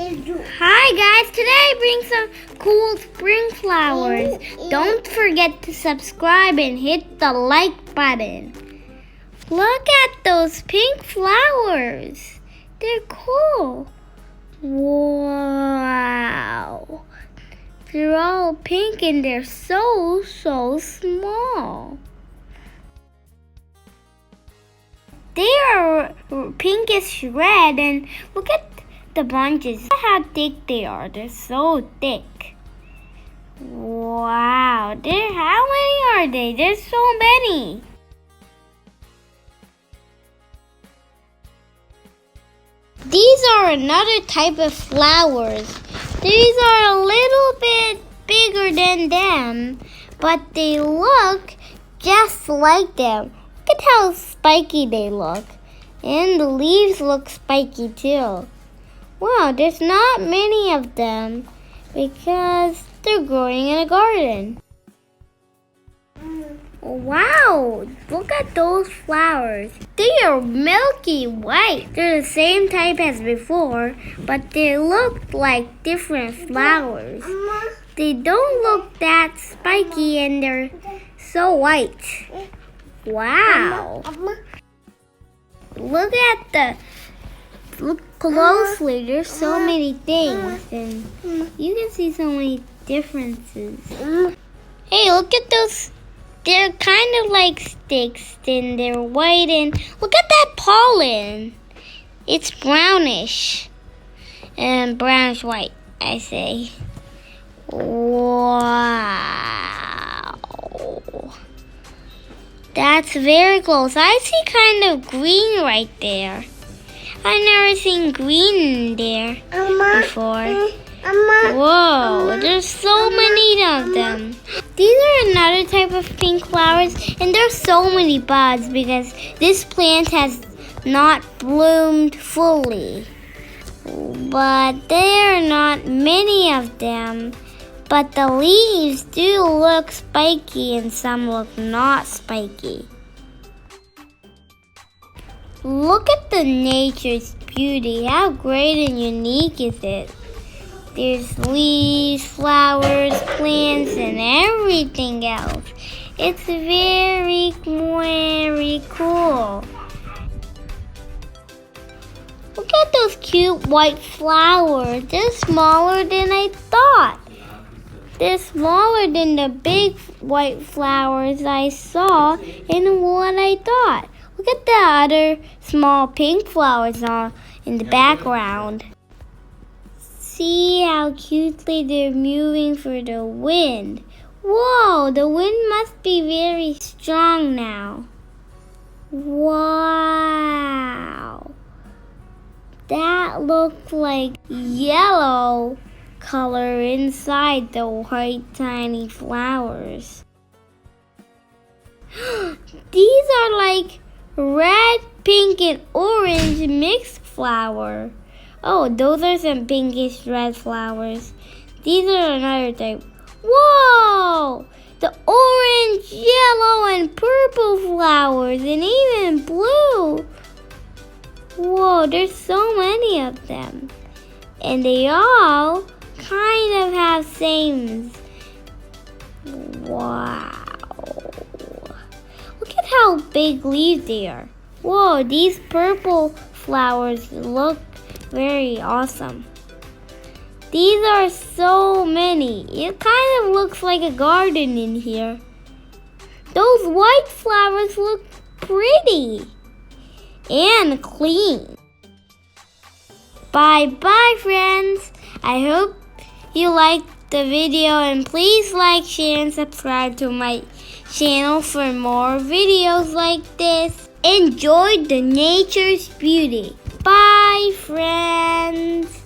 Hi guys, today I bring some cool spring flowers. Don't forget to subscribe and hit the like button. Look at those pink flowers. They're cool. Wow. They're all pink and they're so small. They are pinkish red and look at the bunches. Look at how thick they are. They're so thick. Wow. How many are they? There's so many. These are another type of flowers. These are a little bit bigger than them, but they look just like them. Look at how spiky they look. And the leaves look spiky too. Wow, there's not many of them because they're growing in a garden. Wow, look at those flowers. They are milky white. They're the same type as before, but they look like different flowers. They don't look that spiky and they're so white. Wow. Look closely. There's so many things and you can see so many differences. Hey, look at those. They're kind of like sticks and they're white and look at that pollen. It's brownish and brownish white, I say. Wow. That's very close. I see kind of green right there. I've never seen green there before. Whoa, there's so many of them. These are another type of pink flowers, and there's so many buds because this plant has not bloomed fully. But there are not many of them. But the leaves do look spiky and some look not spiky. Look at the nature's beauty. How great and unique is it? There's leaves, flowers, plants, and everything else. It's very cool. Look at those cute white flowers. They're smaller than I thought. They're smaller than the big white flowers I saw and what I thought. Look at the other small pink flowers in the background. See how cutely they're moving for the wind. Whoa, the wind must be very strong now. Wow. That looked like yellow color inside the white tiny flowers. These are like red, pink, and orange mixed flower. Oh, those are some pinkish red flowers. These are another type. Whoa! The orange, yellow, and purple flowers, and even blue. Whoa, there's so many of them. And they all kind of have same. Wow. Look at how big leaves they are. Whoa, these purple flowers look very awesome. These are so many. It kind of looks like a garden in here. Those white flowers look pretty and clean. Bye friends. I hope you liked the video and please like, share, and subscribe to my channel for more videos like this. Enjoy the nature's beauty. Bye friends.